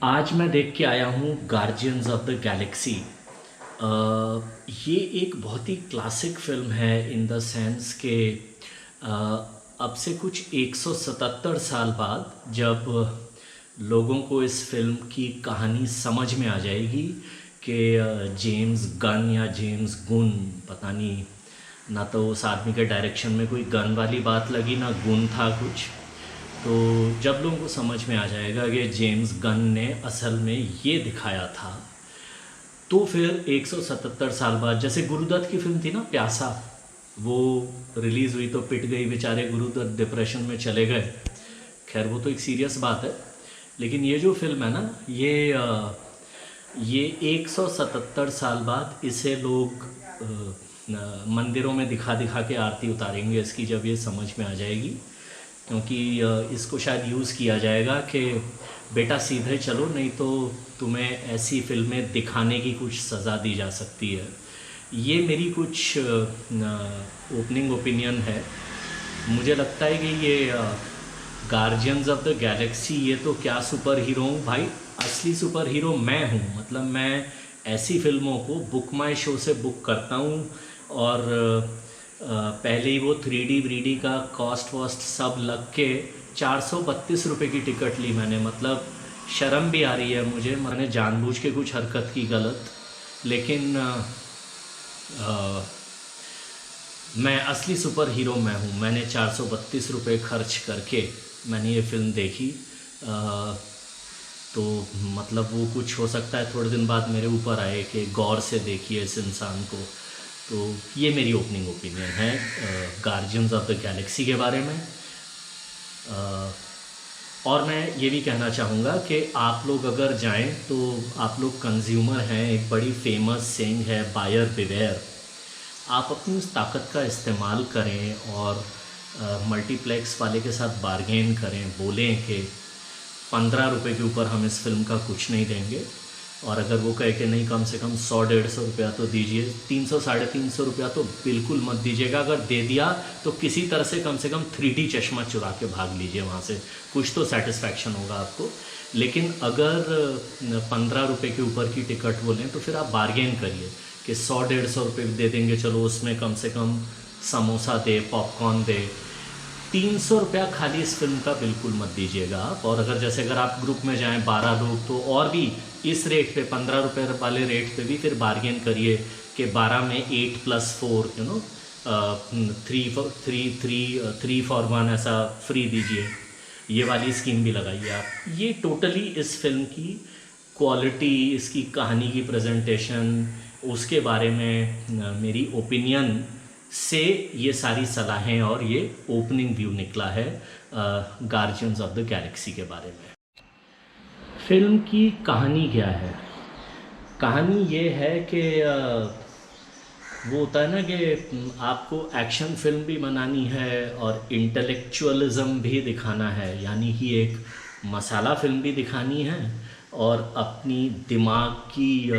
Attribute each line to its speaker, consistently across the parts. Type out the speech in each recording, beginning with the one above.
Speaker 1: आज मैं देख के आया हूँ गार्जियंस ऑफ द गैलेक्सी। ये एक बहुत ही क्लासिक फ़िल्म है इन द सेंस के अ, अब से कुछ 177 साल बाद जब लोगों को इस फ़िल्म की कहानी समझ में आ जाएगी कि जेम्स गन या जेम्स गुन, पता नहीं, ना तो उस आदमी के डायरेक्शन में कोई गन वाली बात लगी ना गुन था कुछ। तो जब लोगों को समझ में आ जाएगा कि जेम्स गन ने असल में ये दिखाया था, तो फिर 177 साल बाद, जैसे गुरुदत्त की फिल्म थी ना प्यासा, वो रिलीज़ हुई तो पिट गई बेचारे गुरुदत्त, डिप्रेशन में चले गए। खैर वो तो एक सीरियस बात है, लेकिन ये जो फिल्म है ना, ये 177 साल बाद इसे लोग मंदिरों में दिखा दिखा के आरती उतारेंगे इसकी, जब ये समझ में आ जाएगी। क्योंकि इसको शायद यूज़ किया जाएगा कि बेटा सीधे चलो, नहीं तो तुम्हें ऐसी फिल्में दिखाने की कुछ सज़ा दी जा सकती है। ये मेरी कुछ ओपनिंग ओपिनियन है। मुझे लगता है कि ये गार्जियंस ऑफ द गैलेक्सी, ये तो क्या सुपर हीरो हूँ भाई, असली सुपर हीरो मैं हूँ। मतलब मैं ऐसी फिल्मों को बुक माई शो से बुक करता हूँ, और पहले ही वो 3D व्रीडी का कॉस्ट वॉस्ट सब लग के 432 रुपये की टिकट ली मैंने। मतलब शर्म भी आ रही है मुझे, मैंने जानबूझ के कुछ हरकत की गलत, लेकिन मैं असली सुपर हीरो मैं हूँ। मैंने 432 रुपये खर्च करके मैंने ये फ़िल्म देखी। तो मतलब वो कुछ हो सकता है थोड़े दिन बाद मेरे ऊपर आए कि गौर से देखिए इस इंसान को। तो ये मेरी ओपनिंग ओपिनियन है गार्जियंस ऑफ द गैलेक्सी के बारे में। और मैं ये भी कहना चाहूँगा कि आप लोग अगर जाएं तो आप लोग कंज्यूमर हैं, एक बड़ी फेमस सेइंग है बायर बिवेयर। आप अपनी उस ताकत का इस्तेमाल करें और मल्टीप्लेक्स वाले के साथ बार्गेन करें, बोलें कि 15 रुपये के ऊपर हम इस फिल्म का कुछ नहीं देंगे। और अगर वो कहे कि नहीं, कम से कम 100-150 रुपया तो दीजिए, 300-350 रुपया तो बिल्कुल मत दीजिएगा। अगर दे दिया तो किसी तरह से कम 3D चश्मा चुरा के भाग लीजिए वहाँ से, कुछ तो सेटिस्फैक्शन होगा आपको। लेकिन अगर 15 रुपये के ऊपर की टिकट बोलें तो फिर आप बार्गेन करिए कि 100-150 रुपये दे देंगे, चलो उसमें कम से कम समोसा दे, पॉपकॉर्न दे। 300 रुपया खाली इस फिल्म का बिल्कुल मत दीजिएगा आप। और अगर आप ग्रुप में जाएं 12 लोग, तो और भी इस रेट पे, 15 रुपये वाले रेट पे भी फिर बार्गेन करिए कि 12 में 8+4, 3 फॉर 1 ऐसा फ्री दीजिए। ये वाली स्कीम भी लगाइए आप। ये टोटली इस फिल्म की क्वालिटी, इसकी कहानी की प्रेजेंटेशन, उसके बारे में मेरी ओपिनियन से ये सारी सलाहें और ये ओपनिंग व्यू निकला है गार्जियंस ऑफ द गैलेक्सी के बारे में। फिल्म की कहानी क्या है? कहानी ये है कि वो होता है ना कि आपको एक्शन फिल्म भी बनानी है और इंटेलेक्चुअलिज्म भी दिखाना है, यानी कि एक मसाला फिल्म भी दिखानी है और अपनी दिमाग की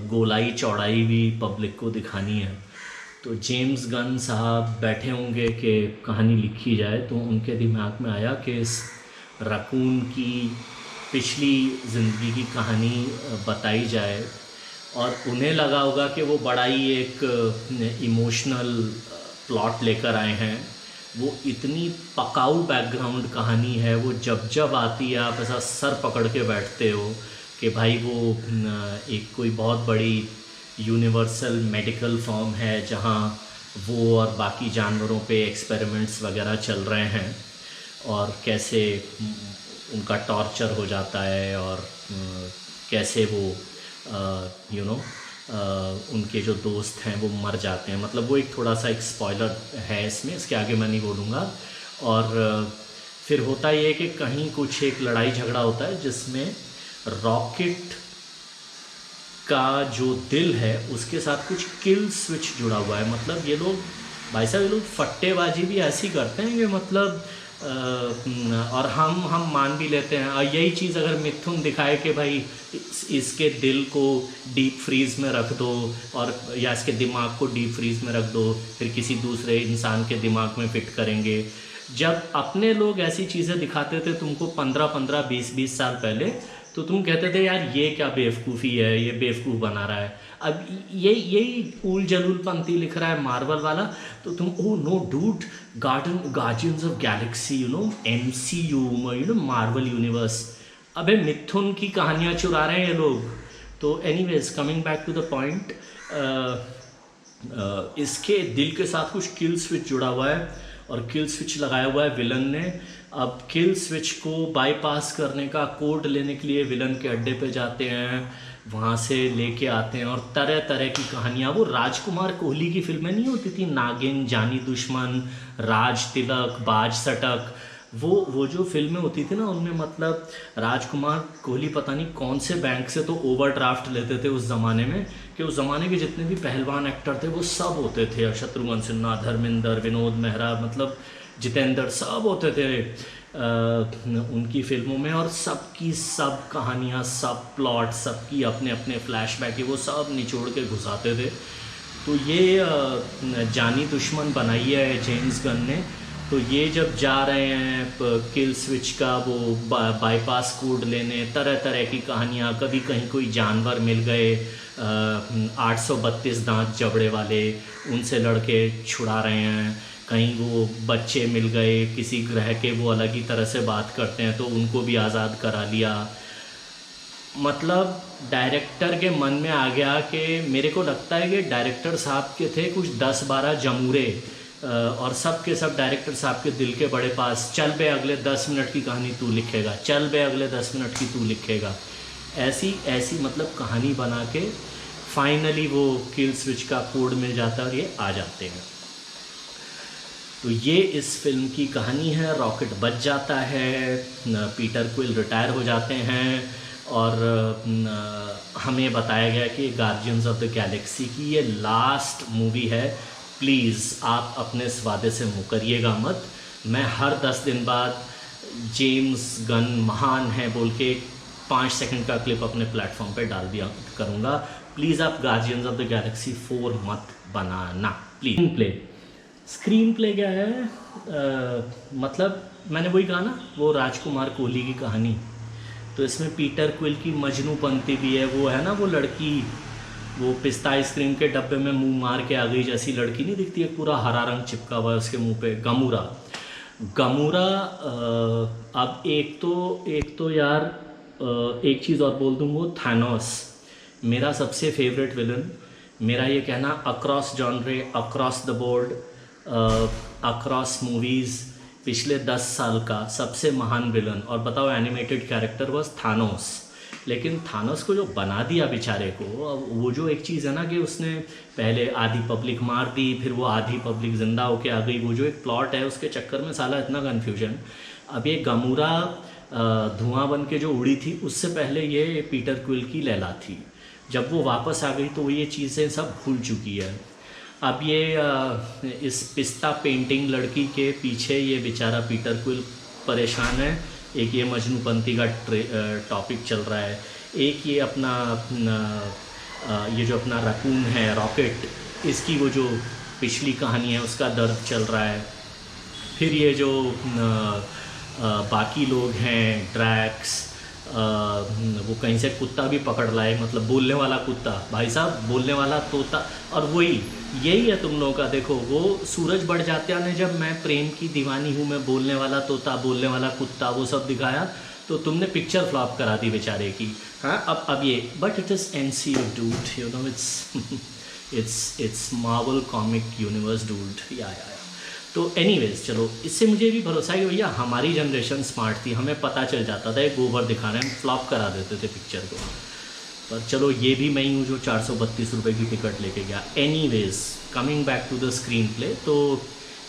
Speaker 1: गोलाई चौड़ाई भी पब्लिक को दिखानी है। तो जेम्स गन साहब बैठे होंगे कि कहानी लिखी जाए, तो उनके दिमाग में आया कि इस रकून की पिछली ज़िंदगी की कहानी बताई जाए। और उन्हें लगा होगा कि वो बड़ा ही एक इमोशनल प्लॉट लेकर आए हैं। वो इतनी पकाऊ बैकग्राउंड कहानी है, वो जब जब आती है आप ऐसा सर पकड़ के बैठते हो कि भाई वो एक कोई बहुत बड़ी यूनिवर्सल मेडिकल फॉर्म है जहाँ वो और बाकी जानवरों पे एक्सपेरिमेंट्स वगैरह चल रहे हैं, और कैसे उनका टॉर्चर हो जाता है, और कैसे वो उनके जो दोस्त हैं वो मर जाते हैं। मतलब वो एक थोड़ा सा एक स्पॉइलर है इसमें, इसके आगे मैं नहीं बोलूँगा। और फिर होता ये है कि कहीं कुछ एक लड़ाई झगड़ा होता है जिसमें रॉकेट का जो दिल है उसके साथ कुछ किल स्विच जुड़ा हुआ है। मतलब ये लोग, भाई साहब, ये लोग फट्टेबाजी भी ऐसी करते हैं कि मतलब और हम मान भी लेते हैं। और यही चीज़ अगर मिथुन दिखाए कि भाई इसके दिल को डीप फ्रीज में रख दो, और या इसके दिमाग को डीप फ्रीज में रख दो, फिर किसी दूसरे इंसान के दिमाग में फिट करेंगे। जब अपने लोग ऐसी चीज़ें दिखाते थे तुमको 15-15, 20-20 साल पहले, तो तुम कहते थे यार ये क्या बेवकूफ़ी है, ये बेवकूफ़ बना रहा है। अब ये यही ऊल जलूल पंथी लिख रहा है मार्वल वाला, तो तुम oh no dude, guardians of galaxy, you know MCU, you know Marvel universe. अबे मिथुन की कहानियाँ चुरा रहे हैं ये लोग। तो anyways coming back to the point, इसके दिल के साथ कुछ किल स्विच जुड़ा हुआ है और किल स्विच लगाया हुआ है विलन ने। अब किल स्विच को बाईपास करने का कोड लेने के लिए विलन के अड्डे पे जाते हैं, वहाँ से लेके आते हैं और तरह तरह की कहानियाँ, वो राजकुमार कोहली की फिल्में नहीं होती थी, नागिन, जानी दुश्मन, राज तिलक, बाज सटक, वो जो फिल्में होती थी ना, उनमें मतलब राजकुमार कोहली पता नहीं कौन से बैंक से तो ओवरड्राफ्ट लेते थे उस ज़माने में, कि उस ज़माने के जितने भी पहलवान एक्टर थे वो सब होते थे, शत्रुघ्न सिन्हा, धर्मेंद्र, विनोद मेहरा, मतलब जितेंद्र, सब होते थे उनकी फिल्मों में। और सबकी सब कहानियाँ, सब प्लॉट, सबकी अपने अपने फ्लैशबैक है, वो सब निचोड़ के घुसाते थे। तो ये जानी दुश्मन बनाई है जेम्स गन ने। तो ये जब जा रहे हैं किल स्विच का वो बाईपास कोड लेने, तरह तरह की कहानियाँ, कभी कहीं कोई जानवर मिल गए 832 दांत जबड़े वाले, उनसे लड़के छुड़ा रहे हैं, कहीं वो बच्चे मिल गए किसी ग्रह के, वो अलग ही तरह से बात करते हैं तो उनको भी आज़ाद करा लिया। मतलब डायरेक्टर के मन में आ गया कि मेरे को लगता है कि डायरेक्टर साहब के थे कुछ 10-12 जमूरे, और सब के सब डायरेक्टर साहब के दिल के बड़े पास, चल बे अगले 10 मिनट की कहानी तू लिखेगा, चल बे अगले 10 मिनट की तू लिखेगा, ऐसी ऐसी मतलब कहानी बना के फाइनली वो किल स्विच का कोड मिल जाता है और ये आ जाते हैं। तो ये इस फिल्म की कहानी है। रॉकेट बच जाता है, पीटर क्विल रिटायर हो जाते हैं और हमें बताया गया कि गार्जियंस ऑफ द गैलेक्सी की ये लास्ट मूवी है। प्लीज़ आप अपने इस वादे से मुकरिएगा मत। मैं हर 10 दिन बाद जेम्स गन महान है बोल के 5 सेकंड का क्लिप अपने प्लेटफॉर्म पे डाल दिया करूँगा। प्लीज़ आप गार्जियंस ऑफ द गैलेक्सी 4 मत बनाना प्लीज़। स्क्रीन प्ले क्या है, मतलब मैंने वही कहा ना, वो राजकुमार कोहली की कहानी। तो इसमें पीटर क्विल की मजनूपंती भी है। वो है ना वो लड़की, वो पिस्ता आइसक्रीम के डब्बे में मुंह मार के आ गई जैसी लड़की नहीं दिखती है, पूरा हरा रंग चिपका हुआ है उसके मुंह पे, गमूरा। गमूरा अब एक तो यार एक चीज़ और बोल दूँ, वो थानोस मेरा सबसे फेवरेट विलन। मेरा ये कहना across genre, across the board, across movies, पिछले 10 साल का सबसे महान विलन। और बताओ एनिमेटेड कैरेक्टर वॉज थानोस। लेकिन थानोस को जो बना दिया बेचारे को, वो जो एक चीज़ है ना कि उसने पहले आधी पब्लिक मार दी, फिर वो आधी पब्लिक ज़िंदा होके आ गई, वो जो एक प्लॉट है उसके चक्कर में साला इतना कन्फ्यूजन। अब ये गमूरा धुआं बन के जो उड़ी थी, उससे पहले ये पीटर क्विल की लैला थी। जब वो वापस आ गई तो ये चीज़ें सब भूल चुकी है। अब ये इस पिस्ता पेंटिंग लड़की के पीछे ये बेचारा पीटर क्विल परेशान है। एक ये मजनूपंती का टॉपिक चल रहा है, एक ये अपना ये जो अपना रकून है रॉकेट, इसकी वो जो पिछली कहानी है उसका दर्द चल रहा है। फिर ये जो बाकी लोग हैं, ड्रैक्स, वो कहीं से कुत्ता भी पकड़ लाए, मतलब बोलने वाला कुत्ता, भाई साहब बोलने वाला तोता। और वही यही है तुम लोगों का, देखो वो सूरज बढ़ जात्या ने जब मैं प्रेम की दीवानी हूँ, मैं बोलने वाला तोता, बोलने वाला कुत्ता, वो सब दिखाया तो तुमने पिक्चर फ्लॉप करा दी बेचारे की। हाँ अब ये but it is MCU dude, you know it's Marvel comic universe dude. या तो एनीवेज चलो, इससे मुझे भी भरोसा है कि भैया हमारी जनरेशन स्मार्ट थी, हमें पता चल जाता था एक गोबर दिखाने में फ्लॉप करा देते थे पिक्चर को। पर चलो ये भी मैं ही हूँ जो 432 रुपये की टिकट लेके गया। Anyways coming back to the screenplay, तो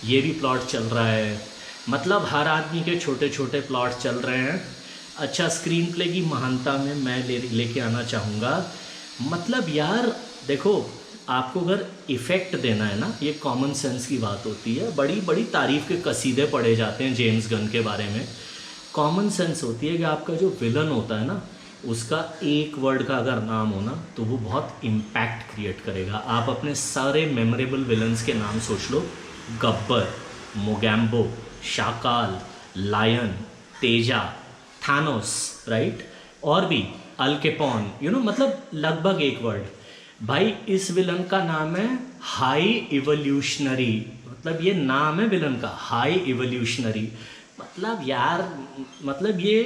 Speaker 1: ये भी प्लॉट चल रहा है, मतलब हर आदमी के छोटे छोटे प्लॉट चल रहे हैं। अच्छा, स्क्रीन प्ले की महानता में मैं लेके आना चाहूँगा, मतलब यार देखो, आपको अगर इफ़ेक्ट देना है ना, ये कॉमन सेंस की बात होती है। बड़ी बड़ी तारीफ़ के कसीदे पढ़े जाते हैं जेम्स गन के बारे में। कॉमन सेंस होती है कि आपका जो विलन होता है ना, उसका एक वर्ड का अगर नाम हो ना, तो वो बहुत इम्पैक्ट क्रिएट करेगा। आप अपने सारे मेमोरेबल विलन्स के नाम सोच लो, Gabbar, Mogambo, Shakaal, Lion, Teja, Thanos, right. और भी अल कैपोन, मतलब लगभग एक वर्ड। भाई इस विलन का नाम है हाई इवोल्यूशनरी, मतलब ये नाम है विलन का, हाई इवोल्यूशनरी। मतलब यार, मतलब ये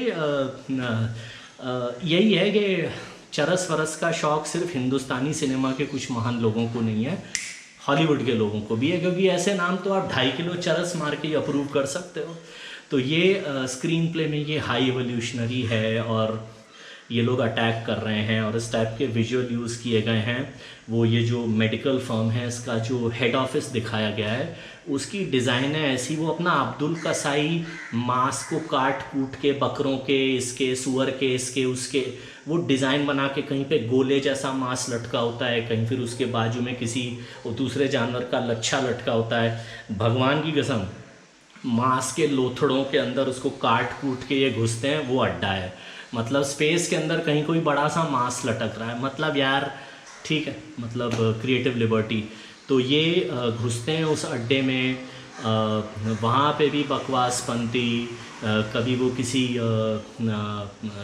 Speaker 1: यही है कि चरस वरस का शौक सिर्फ हिंदुस्तानी सिनेमा के कुछ महान लोगों को नहीं है, हॉलीवुड के लोगों को भी है, क्योंकि ऐसे नाम तो आप 2.5 किलो चरस मार के ही अप्रूव कर सकते हो। तो ये स्क्रीन प्ले में ये हाई एवोल्यूशनरी है, और ये लोग अटैक कर रहे हैं, और इस टाइप के विजुअल यूज़ किए गए हैं। वो ये जो मेडिकल फर्म है, इसका जो हेड ऑफिस दिखाया गया है, उसकी डिज़ाइन है ऐसी, वो अपना अब्दुल कसाई मांस को काट कूट के, बकरों के, इसके सुअर के, इसके उसके, वो डिज़ाइन बना के, कहीं पे गोले जैसा मांस लटका होता है, कहीं फिर उसके बाजू में किसी वो दूसरे जानवर का लच्छा लटका होता है। भगवान की कसम, मांस के लोथड़ों के अंदर उसको काट कूट के ये घुसते हैं, वो अड्डा है। मतलब स्पेस के अंदर कहीं कोई बड़ा सा मांस लटक रहा है, मतलब यार ठीक है, मतलब क्रिएटिव लिबर्टी। तो ये घुसते हैं उस अड्डे में, वहाँ पे भी बकवासपंती, कभी वो किसी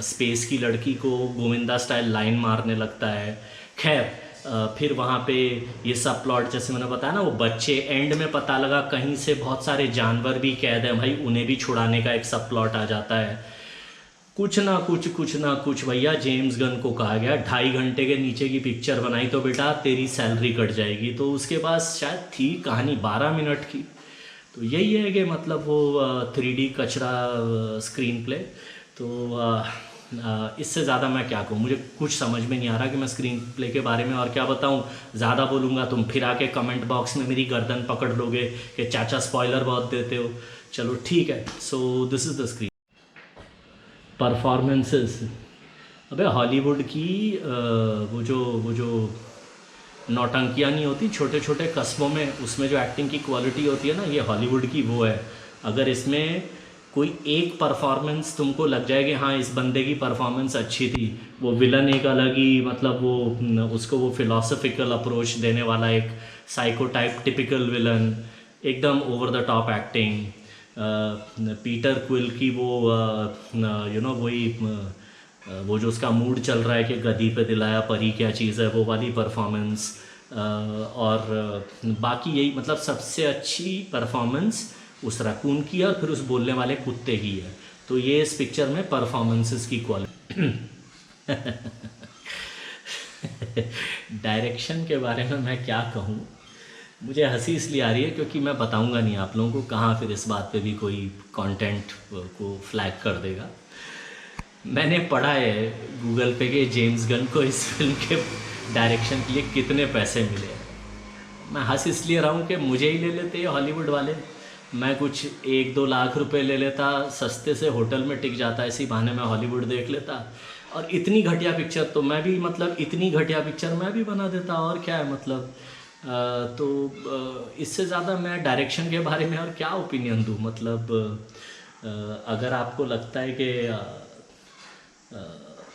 Speaker 1: स्पेस की लड़की को गोविंदा स्टाइल लाइन मारने लगता है। खैर फिर वहाँ पे ये सब प्लॉट, जैसे मैंने बताया ना, वो बच्चे, एंड में पता लगा कहीं से बहुत सारे जानवर भी कैद हैं भाई, उन्हें भी छुड़ाने का एक सब प्लॉट आ जाता है। कुछ ना कुछ भैया जेम्स गन को कहा गया, 2.5 घंटे के नीचे की पिक्चर बनाई तो बेटा तेरी सैलरी कट जाएगी। तो उसके पास शायद थी कहानी 12 मिनट की। तो यही है कि मतलब वो 3D कचरा स्क्रीन प्ले। तो इससे ज़्यादा मैं क्या कहूँ, मुझे कुछ समझ में नहीं आ रहा कि मैं स्क्रीन प्ले के बारे में और क्या बताऊँ। ज़्यादा बोलूँगा तुम फिर आके कमेंट बॉक्स में मेरी गर्दन पकड़ लोगे कि चाचा स्पॉइलर बहुत देते हो। चलो ठीक है, so this is the screen performances. अबे हॉलीवुड की वो जो नौटंकियाँ नहीं होती छोटे छोटे कस्बों में, उसमें जो एक्टिंग की क्वालिटी होती है ना, ये हॉलीवुड की वो है। अगर इसमें कोई एक परफॉर्मेंस तुमको लग जाए कि हाँ इस बंदे की परफॉर्मेंस अच्छी थी, वो विलन एक अलग ही, मतलब वो उसको वो फिलोसफिकल अप्रोच देने वाला एक साइको टाइप टिपिकल विलन, एकदम over the top acting. Peter quill की वो वही वो जो उसका मूड चल रहा है कि गधी पे दिलाया परी क्या चीज़ है, वो वाली परफॉर्मेंस। और बाकी यही, मतलब सबसे अच्छी परफॉर्मेंस उस रकून की है, और फिर उस बोलने वाले कुत्ते की है। तो ये इस पिक्चर में परफॉर्मेंसेस की क्वालिटी। डायरेक्शन के बारे में मैं क्या कहूँ, मुझे हंसी इसलिए आ रही है क्योंकि मैं बताऊंगा नहीं आप लोगों को, कहाँ फिर इस बात पे भी कोई कंटेंट को फ्लैग कर देगा। मैंने पढ़ा है गूगल पे कि जेम्स गन को इस फिल्म के डायरेक्शन के लिए कितने पैसे मिले हैं। मैं हंस इसलिए रहा हूँ कि मुझे ही ले लेते हैं हॉलीवुड वाले, मैं कुछ 1-2 लाख रुपए ले लेता, सस्ते से होटल में टिक जाता, इसी बहाने मैं हॉलीवुड देख लेता। और इतनी घटिया पिक्चर तो मैं भी, मतलब इतनी घटिया पिक्चर मैं भी बना देता, और क्या है मतलब। इससे ज़्यादा मैं डायरेक्शन के बारे में और क्या ओपिनियन दूँ, मतलब अगर आपको लगता है कि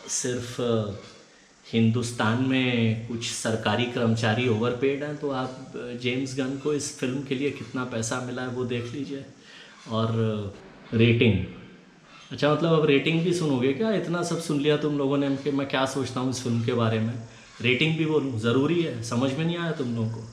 Speaker 1: सिर्फ हिंदुस्तान में कुछ सरकारी कर्मचारी ओवरपेड हैं, तो आप जेम्स गन को इस फिल्म के लिए कितना पैसा मिला है वो देख लीजिए। और रेटिंग, अच्छा मतलब अब रेटिंग भी सुनोगे क्या? इतना सब सुन लिया तुम लोगों ने कि मैं क्या सोचता हूँ इस फिल्म के बारे में, रेटिंग भी बोलूँ ज़रूरी है? समझ में नहीं आया तुम लोगों को?